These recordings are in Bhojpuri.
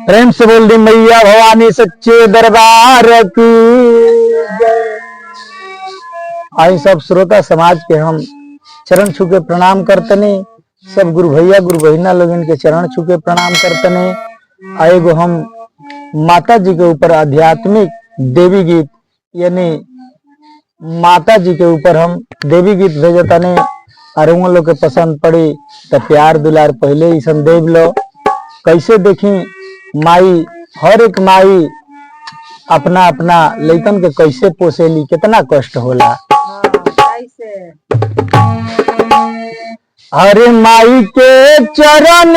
प्रेम से बोल दी मैया भवानी सच्चे दरबार की जय। आई सब श्रोता समाज के हम चरण छू के प्रणाम करतने, सब गुरु भैया गुरु बहिना लोग इनके चरण छू के प्रणाम करतने। आएगो हम माता जी के ऊपर आध्यात्मिक देवी गीत यानी माता जी के ऊपर हम देवी गीत भेजतने और उन लोग के पसंद पड़ी तो प्यार दुलार पहले ही संदेव लो। कैसे देखी माई, हर एक माई अपना अपना लइकन के कैसे पोसेली, कितना कष्ट होला। अरे माई के चरण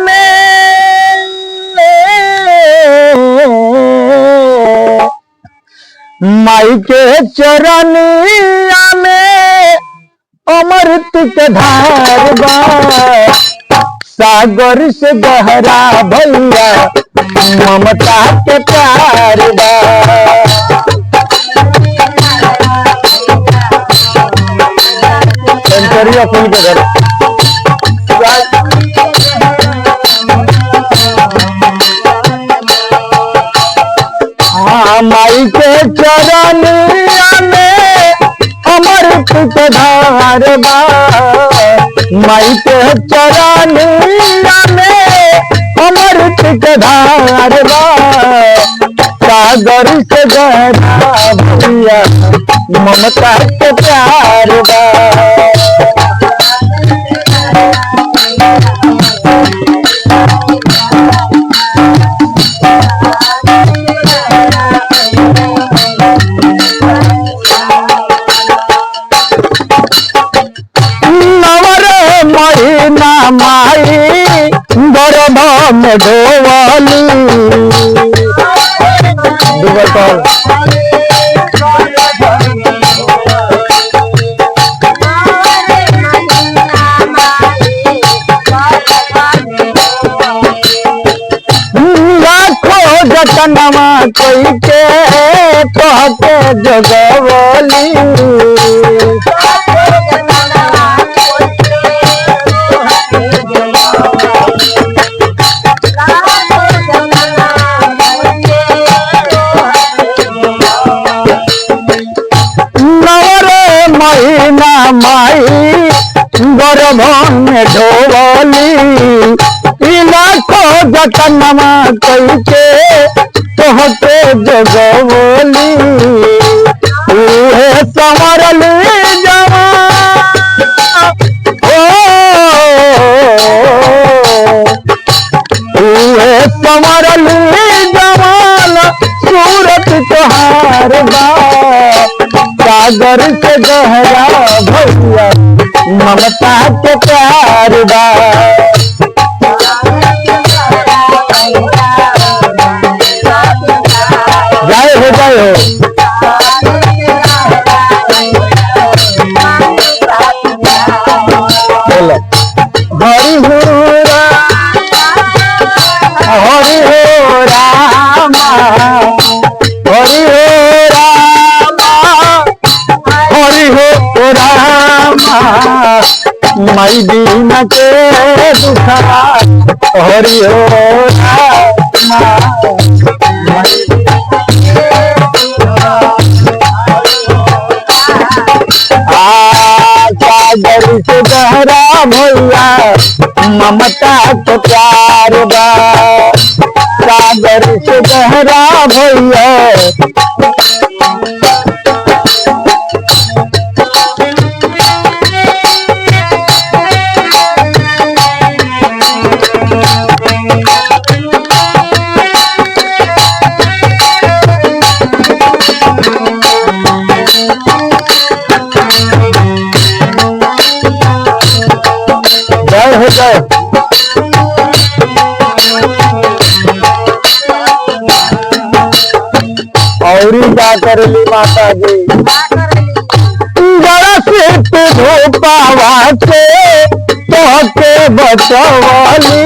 में माई के चरण में अमृत के धार बा, सागर से गहरा भैया ममता के प्यार बा। फूल के घर हाँ, माई के चरण में अमृत के धार बा, माई के चरण में अमृत के धार बा, सागर से गहरा भैया ममता के प्यार बा। माई गर्भ में धोवाली लाखों जतनमा कोई के कहते जगवली, माई गर्भ में ढोवली, लाखों जतनमा कई के तोहते जगवली, उहे संवरली उहे संवरली जवान सूरत तोहार बा, सागर से गहरा भैया ममता के प्यार बा। जय हो जय हो। हरि हो हरि हो रामा, हरि हो रामा, हरि हो रामा, माई दीन के दुखा हरि हो रामा। सागर से गहरा भैया ममता के प्यार बा, सागर से गहरा भैया। और क्या करली माता जी जरा सिर्फ धोपावा के तोहके बचवाली,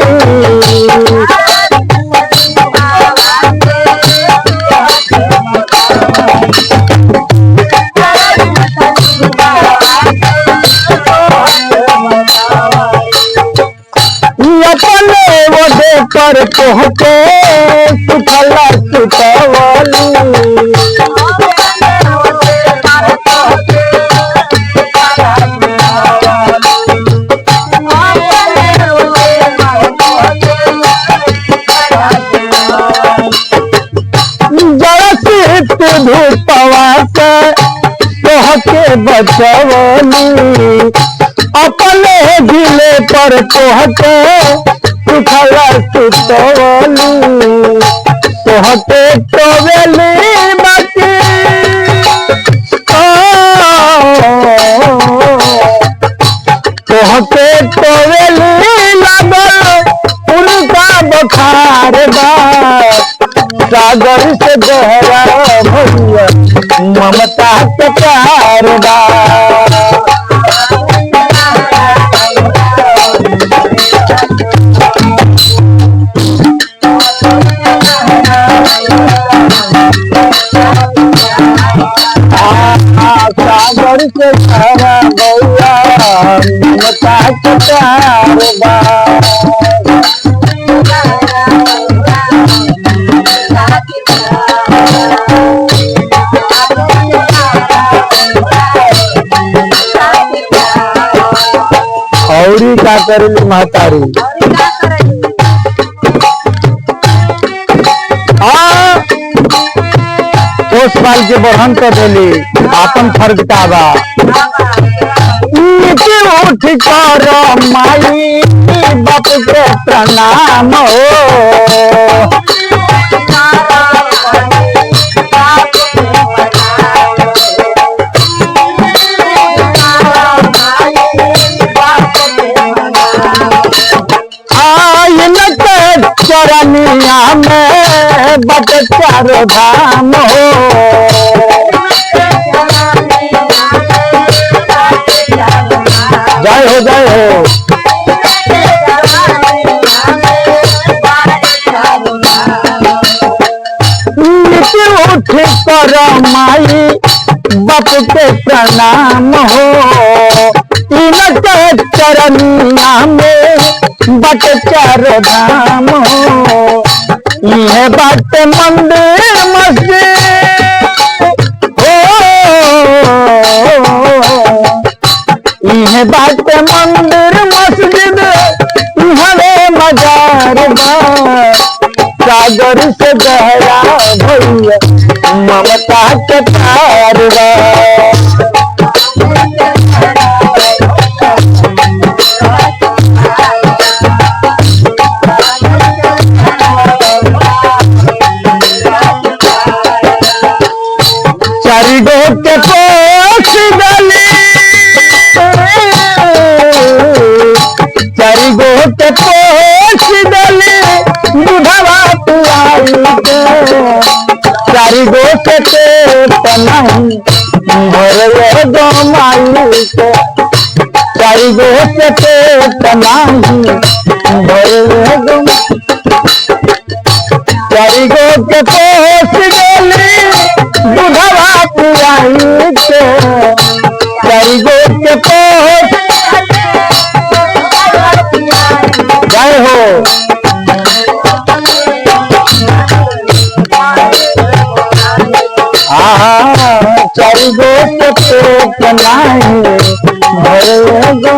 अपने वो पर तोहके सुखला सुतवली धूपवा से तोहके बचवली अपने गिले पर तोहके सुखला सुतवली तोहके टोवेली बाकी तोहके टोवेली लागल उनका बखार बा सागर से गहरा भैया ममता के प्यार बा सागर से गहरा भैया ममता के प्यार बा औरी का करेली महतारी पोस पाल के बढ़न कर देली आपन फर्ज का बा उठ कर माई बाप के प्रणाम हो चरनिया में बट चारो धाम हो जय हो जय हो उठ कर माई बाप के प्रणाम हो इनके चरनिया में बट चारो धाम हो ये बात मंदिर मस्जिद हो ये बात मंदिर मस्जिद हरे मजार बा सागर से गहरा भैया ममता के प्यार बा चारिगो के पोस गली चारिगो के पोस गली दूधवा पिलाई के चारिगो के पेट नहीं भरे गो माई के चारिगो के पेट नहीं भरे गो चारिगो के पोस गली दूधवा पिलाई के चारिगो के पोस जय हो चारिगो के पेट नहीं भरे गो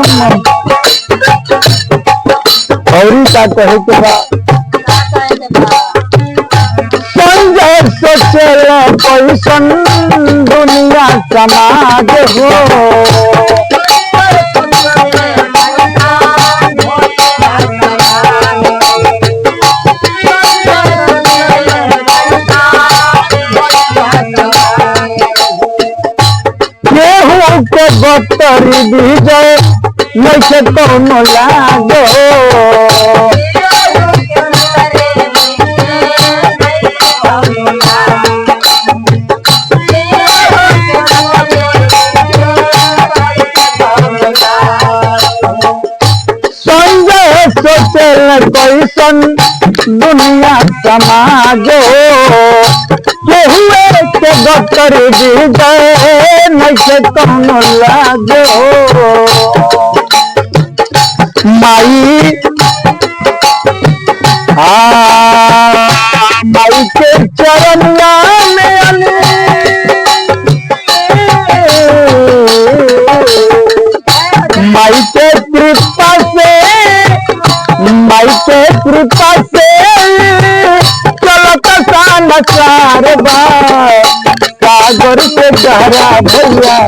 औरी का कहे के बा सोचल पैसन दुनिया समाज हो केहू के बतरी विजय नैसे कौनो लागो कैसन दुनिया समाज केहुए के गतर विजय नैसे कौनो लागो माई के चरनिया में माई के कृपा से चलत नचार बा सागर से गहरा भैया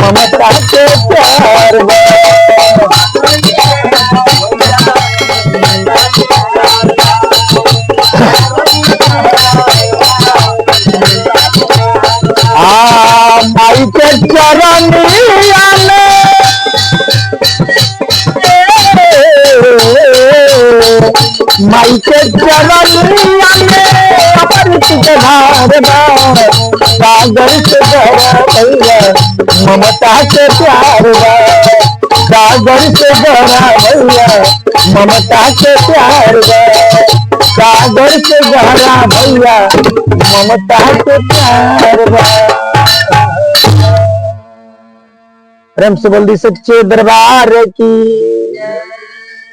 ममता के प्यार बा माई के चरनिया माई के चरनिया में अमृत के धार बा सागर से गहरा भैया ममता के प्यार बा सागर से गहरा भैया ममता के प्यार बा सागर से गहरा भैया ममता के प्यार बा। प्रेम से बोल दी सच्चे दरबार की।